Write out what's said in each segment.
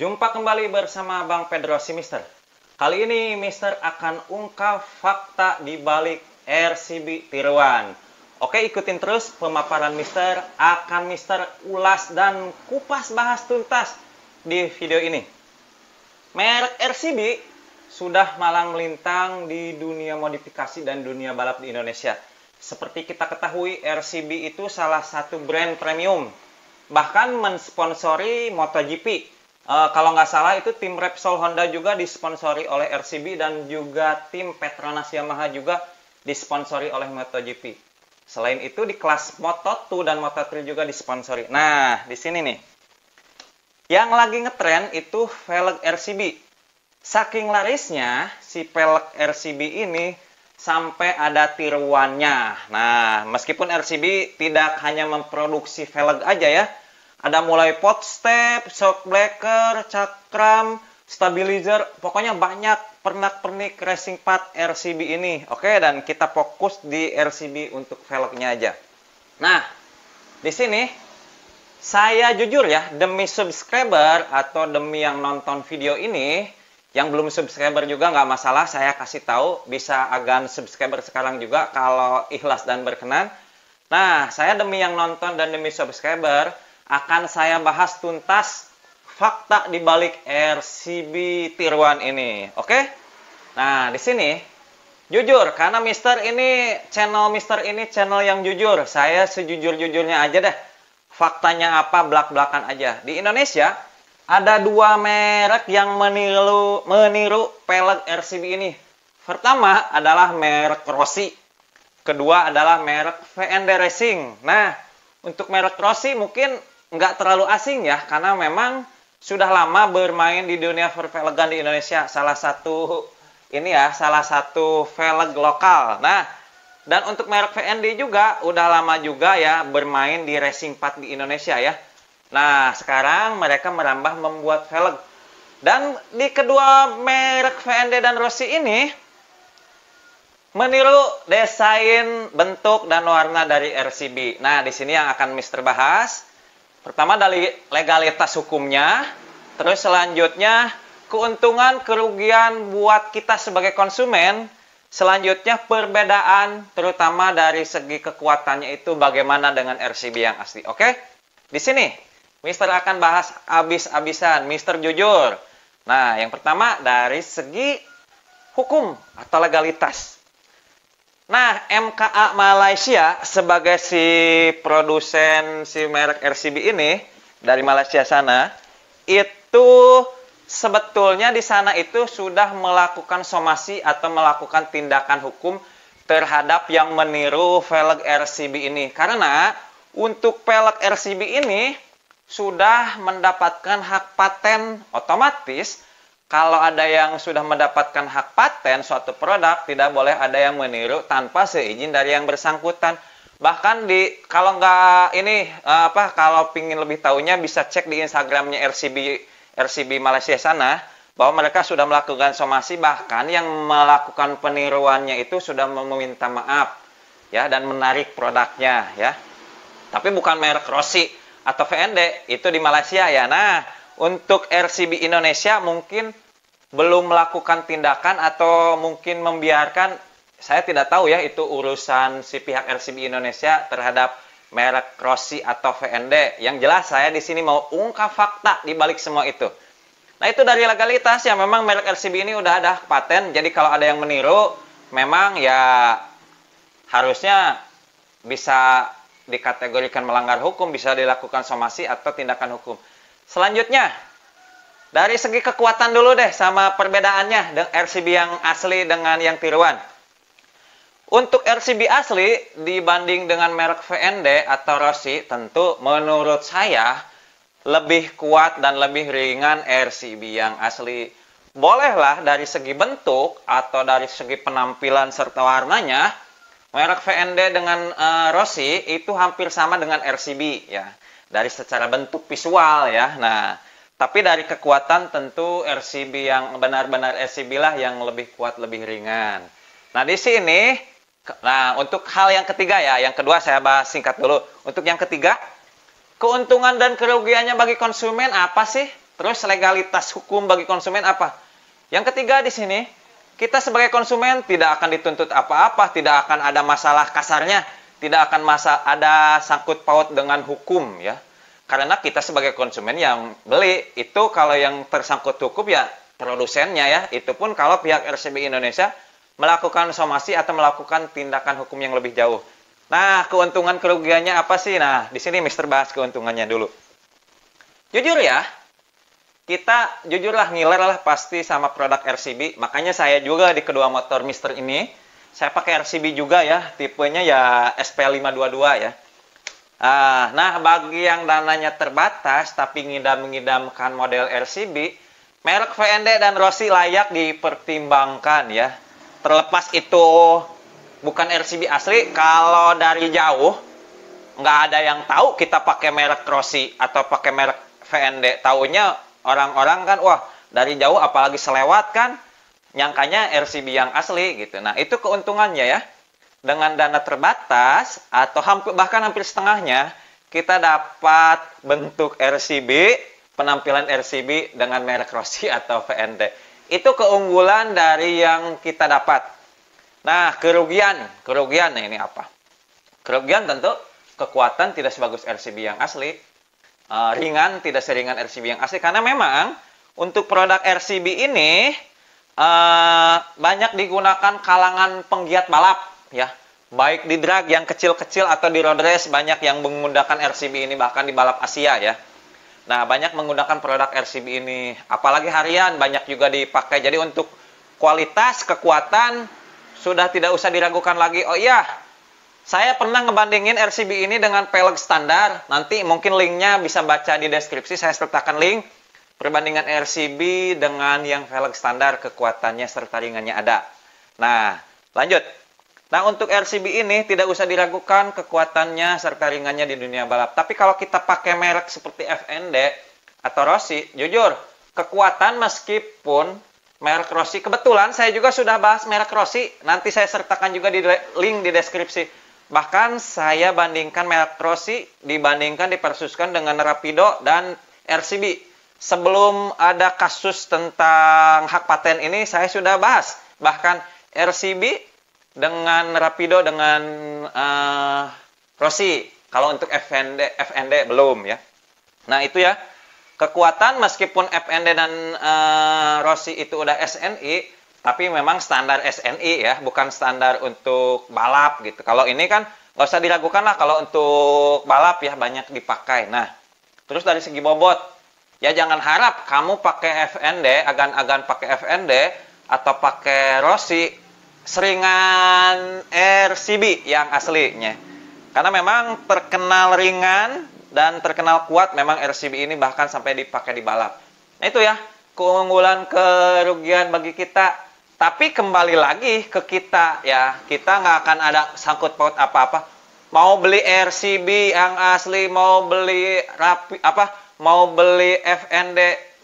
Jumpa kembali bersama Bang Pedro si Mister. Kali ini Mister akan ungkap fakta di balik RCB tiruan. Oke, ikutin terus pemaparan Mister, akan Mister ulas dan kupas bahas tuntas di video ini. Merek RCB sudah malang melintang di dunia modifikasi dan dunia balap di Indonesia. Seperti kita ketahui, RCB itu salah satu brand premium, bahkan mensponsori MotoGP. Kalau nggak salah itu tim Repsol Honda juga disponsori oleh RCB, dan juga tim Petronas Yamaha juga disponsori oleh MotoGP. Selain itu di kelas Moto2 dan Moto3 juga disponsori. Nah, di sini nih, yang lagi ngetren itu velg RCB. Saking larisnya si velg RCB ini sampai ada tiruannya. Nah, meskipun RCB tidak hanya memproduksi velg aja ya, ada mulai pot step, shock breaker, cakram, stabilizer, pokoknya banyak pernak-pernik racing part RCB ini. Oke, dan kita fokus di RCB untuk velgnya aja. Nah, di sini saya jujur ya, demi subscriber atau demi yang nonton video ini, yang belum subscriber juga nggak masalah, saya kasih tahu, bisa agan subscriber sekarang juga kalau ikhlas dan berkenan. Nah, saya demi yang nonton dan demi subscriber, akan saya bahas tuntas fakta di balik RCB tiruan ini. Oke? Nah, di sini jujur, karena channel yang jujur. Saya sejujur-jujurnya aja deh. Faktanya apa, belak-belakan aja. Di Indonesia ada dua merek yang meniru velg RCB ini. Pertama adalah merek Rossi. Kedua adalah merek VND Racing. Nah, untuk merek Rossi mungkin nggak terlalu asing ya, karena memang sudah lama bermain di dunia pervelgan di Indonesia. Salah satu velg lokal. Nah, dan untuk merek VND juga udah lama juga ya bermain di racing part di Indonesia ya. Nah, sekarang mereka merambah membuat velg. Dan di kedua merek VND dan Rossi ini meniru desain, bentuk, dan warna dari RCB. Nah, di sini yang akan Mister bahas. Pertama dari legalitas hukumnya, terus selanjutnya keuntungan kerugian buat kita sebagai konsumen, selanjutnya perbedaan terutama dari segi kekuatannya itu bagaimana dengan RCB yang asli. Oke? Di sini Mister akan bahas abis-abisan, Mister jujur. Nah, yang pertama dari segi hukum atau legalitas. Nah, MKA Malaysia sebagai si produsen si merek RCB ini dari Malaysia sana, itu sebetulnya di sana itu sudah melakukan somasi atau melakukan tindakan hukum terhadap yang meniru velg RCB ini. Karena untuk velg RCB ini sudah mendapatkan hak paten, otomatis kalau ada yang sudah mendapatkan hak paten suatu produk, tidak boleh ada yang meniru tanpa seizin dari yang bersangkutan. Bahkan kalau pingin lebih tahunya bisa cek di Instagramnya RCB Malaysia sana, bahwa mereka sudah melakukan somasi, bahkan yang melakukan peniruannya itu sudah meminta maaf ya dan menarik produknya ya. Tapi bukan merek Rossi atau VND, itu di Malaysia ya. Nah, untuk RCB Indonesia mungkin belum melakukan tindakan atau mungkin membiarkan, saya tidak tahu ya, itu urusan si pihak RCB Indonesia terhadap merek Rossi atau VND. Yang jelas saya di sini mau ungkap fakta di balik semua itu. Nah, itu dari legalitas ya, memang merek RCB ini udah ada paten, jadi kalau ada yang meniru memang ya harusnya bisa dikategorikan melanggar hukum, bisa dilakukan somasi atau tindakan hukum. Selanjutnya, dari segi kekuatan dulu deh sama perbedaannya RCB yang asli dengan yang tiruan. Untuk RCB asli dibanding dengan merek VND atau Rossi, tentu menurut saya lebih kuat dan lebih ringan RCB yang asli. Bolehlah dari segi bentuk atau dari segi penampilan serta warnanya, merek VND dengan Rossi itu hampir sama dengan RCB ya. Dari secara bentuk visual ya. Nah, tapi dari kekuatan tentu RCB yang benar-benar RCB lah yang lebih kuat, lebih ringan. Nah, di sini, untuk hal yang ketiga ya, yang kedua saya bahas singkat dulu. Untuk yang ketiga, keuntungan dan kerugiannya bagi konsumen apa sih? Terus legalitas hukum bagi konsumen apa? Yang ketiga di sini, kita sebagai konsumen tidak akan dituntut apa-apa, tidak akan ada masalah kasarnya, tidak akan ada sangkut paut dengan hukum ya. Karena kita sebagai konsumen yang beli, itu kalau yang tersangkut hukum ya produsennya ya. Itu pun kalau pihak RCBI Indonesia melakukan somasi atau melakukan tindakan hukum yang lebih jauh. Nah, keuntungan kerugiannya apa sih? Nah, di sini Mister bahas keuntungannya dulu. Jujur ya, kita jujurlah ngiler lah pasti sama produk RCB. Makanya saya juga di kedua motor Mister ini, saya pakai RCB juga ya, tipenya ya SP522 ya. Nah, bagi yang dananya terbatas tapi mengidam-ngidamkan model RCB, merek VND dan Rossi layak dipertimbangkan ya. Terlepas itu bukan RCB asli, kalau dari jauh nggak ada yang tahu kita pakai merek Rossi atau pakai merek VND. Taunya orang-orang kan, wah dari jauh apalagi selewat kan, nyangkanya RCB yang asli gitu. Nah, itu keuntungannya ya. Dengan dana terbatas atau bahkan hampir setengahnya, kita dapat bentuk RCB, penampilan RCB dengan merek Rossi atau VND. Itu keunggulan dari yang kita dapat. Nah, kerugian ini apa? Kerugian tentu kekuatan tidak sebagus RCB yang asli, ringan tidak seringan RCB yang asli, karena memang untuk produk RCB ini banyak digunakan kalangan penggiat balap ya, baik di drag yang kecil-kecil atau di road race banyak yang menggunakan RCB ini, bahkan di balap Asia ya. Nah, banyak menggunakan produk RCB ini, apalagi harian banyak juga dipakai. Jadi untuk kualitas, kekuatan sudah tidak usah diragukan lagi. Oh iya, saya pernah ngebandingin RCB ini dengan pelek standar. Nanti mungkin linknya bisa baca di deskripsi, saya sertakan link perbandingan RCB dengan yang velg standar, kekuatannya serta ringannya ada. Nah, lanjut. Nah, untuk RCB ini tidak usah diragukan kekuatannya serta ringannya di dunia balap. Tapi kalau kita pakai merek seperti FND atau Rossi, jujur, kekuatan meskipun merek Rossi, kebetulan saya juga sudah bahas merek Rossi, nanti saya sertakan juga di link di deskripsi. Bahkan saya bandingkan merek Rossi dibandingkan dipersuskan dengan Rapido dan RCB. Sebelum ada kasus tentang hak paten ini, saya sudah bahas. Bahkan RCB dengan Rapido dengan Rossi. Kalau untuk FND belum ya. Nah, itu ya. Kekuatan meskipun FND dan Rossi itu udah SNI, tapi memang standar SNI ya, bukan standar untuk balap gitu. Kalau ini kan nggak usah diragukan lah, kalau untuk balap ya banyak dipakai. Nah, terus dari segi bobot, ya jangan harap kamu pakai FND, agan-agan pakai FND atau pakai Rossi seringan RCB yang aslinya. Karena memang terkenal ringan dan terkenal kuat memang RCB ini, bahkan sampai dipakai di balap. Nah, itu ya keunggulan kerugian bagi kita. Tapi kembali lagi ke kita ya, kita nggak akan ada sangkut paut apa-apa. Mau beli RCB yang asli, mau beli mau beli FND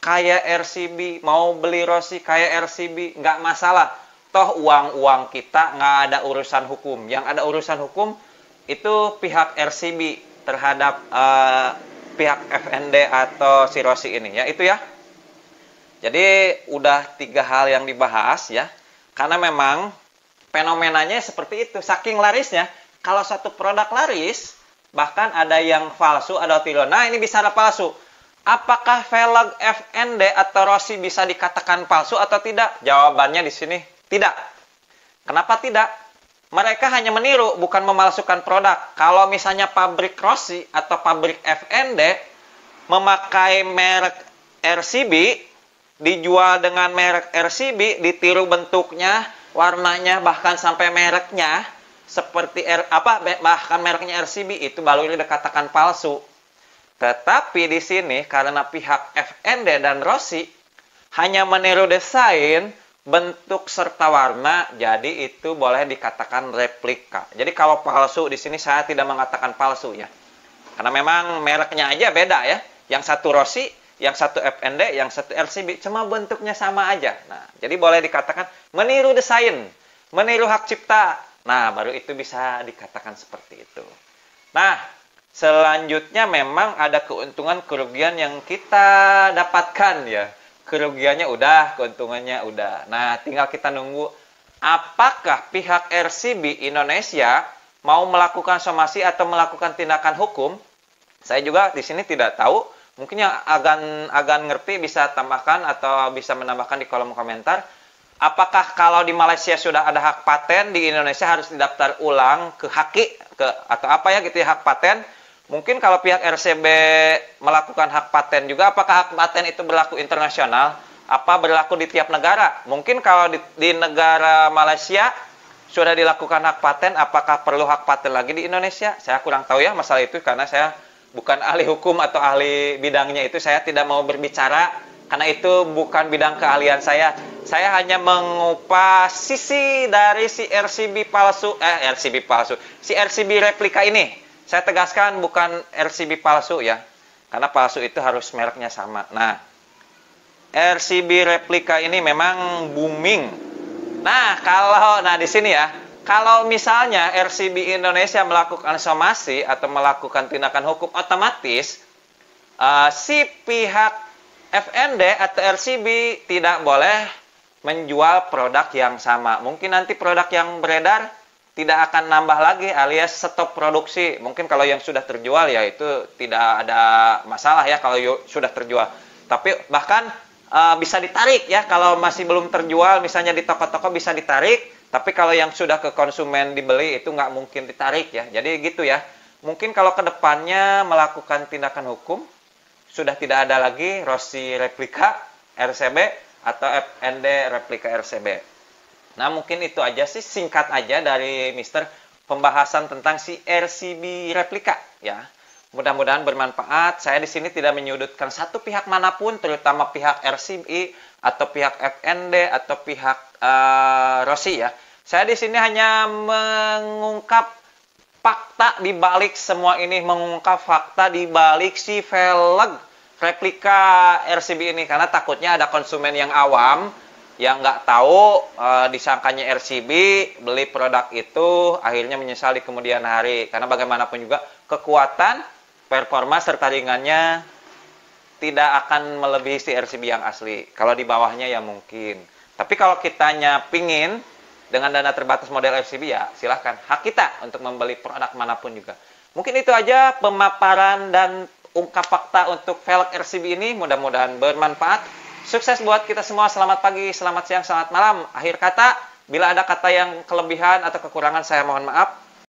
kayak RCB, mau beli Rossi kayak RCB, nggak masalah. Toh uang kita nggak ada urusan hukum. Yang ada urusan hukum itu pihak RCB terhadap pihak FND atau si Rossi ini ya, itu ya. Jadi udah 3 hal yang dibahas ya. Karena memang fenomenanya seperti itu, saking larisnya. Kalau satu produk laris, bahkan ada yang palsu, ada tiruan. Nah, ini bisa ada palsu. Apakah velg FND atau Rossi bisa dikatakan palsu atau tidak? Jawabannya di sini tidak. Kenapa tidak? Mereka hanya meniru, bukan memalsukan produk. Kalau misalnya pabrik Rossi atau pabrik FND memakai merek RCB, dijual dengan merek RCB, ditiru bentuknya, warnanya, bahkan sampai mereknya, seperti bahkan mereknya RCB, itu baru dikatakan palsu. Tetapi di sini karena pihak FND dan Rossi hanya meniru desain, bentuk serta warna, jadi itu boleh dikatakan replika. Jadi kalau palsu di sini saya tidak mengatakan palsu ya. Karena memang mereknya aja beda ya. Yang satu Rossi, yang satu FND, yang satu RCB, cuma bentuknya sama aja. Nah, jadi boleh dikatakan meniru desain, meniru hak cipta. Nah, baru itu bisa dikatakan seperti itu. Nah, Selanjutnya memang ada keuntungan kerugian yang kita dapatkan ya. Kerugiannya udah, keuntungannya udah. Nah, tinggal kita nunggu apakah pihak RCB Indonesia mau melakukan somasi atau melakukan tindakan hukum. Saya juga di sini tidak tahu. Mungkin yang agan ngerti bisa tambahkan atau bisa menambahkan di kolom komentar. Apakah kalau di Malaysia sudah ada hak paten, di Indonesia harus didaftar ulang ke HAKI atau apa ya gitu ya, hak paten. Mungkin kalau pihak RCB melakukan hak paten juga, apakah hak paten itu berlaku internasional? Apa berlaku di tiap negara? Mungkin kalau di negara Malaysia sudah dilakukan hak paten, apakah perlu hak paten lagi di Indonesia? Saya kurang tahu ya masalah itu, karena saya bukan ahli hukum atau ahli bidangnya itu. Saya tidak mau berbicara karena itu bukan bidang keahlian saya. Saya hanya mengupas sisi dari si RCB palsu, si RCB replika ini. Saya tegaskan bukan RCB palsu ya, karena palsu itu harus mereknya sama. Nah, RCB replika ini memang booming. Nah di sini ya, kalau misalnya RCB Indonesia melakukan somasi atau melakukan tindakan hukum, otomatis si pihak FND atau RCB tidak boleh menjual produk yang sama. Mungkin nanti produk yang beredar tidak akan nambah lagi alias stop produksi. Mungkin kalau yang sudah terjual ya itu tidak ada masalah ya kalau sudah terjual. Tapi bahkan bisa ditarik ya, kalau masih belum terjual misalnya di toko-toko bisa ditarik. Tapi kalau yang sudah ke konsumen dibeli itu nggak mungkin ditarik ya. Jadi gitu ya. Mungkin kalau kedepannya melakukan tindakan hukum sudah tidak ada lagi Rossi replika RCB atau FND replika RCB. Nah, mungkin itu aja sih, singkat aja dari Mister pembahasan tentang si RCB replika ya. Mudah-mudahan bermanfaat. Saya di sini tidak menyudutkan satu pihak manapun, terutama pihak RCB atau pihak FND atau pihak Rossi ya. Saya di sini hanya mengungkap fakta di balik semua ini, mengungkap fakta di balik si velg replika RCB ini, karena takutnya ada konsumen yang awam yang nggak tahu, disangkanya RCB, beli produk itu akhirnya menyesal di kemudian hari, karena bagaimanapun juga kekuatan, performa serta ringannya tidak akan melebihi si RCB yang asli. Kalau di bawahnya ya mungkin, tapi kalau kitanya pingin dengan dana terbatas model RCB ya silahkan, hak kita untuk membeli produk manapun juga. Mungkin itu aja pemaparan dan ungkap fakta untuk velg RCB ini. Mudah-mudahan bermanfaat. Sukses buat kita semua. Selamat pagi, selamat siang, selamat malam. Akhir kata, bila ada kata yang kelebihan atau kekurangan saya mohon maaf.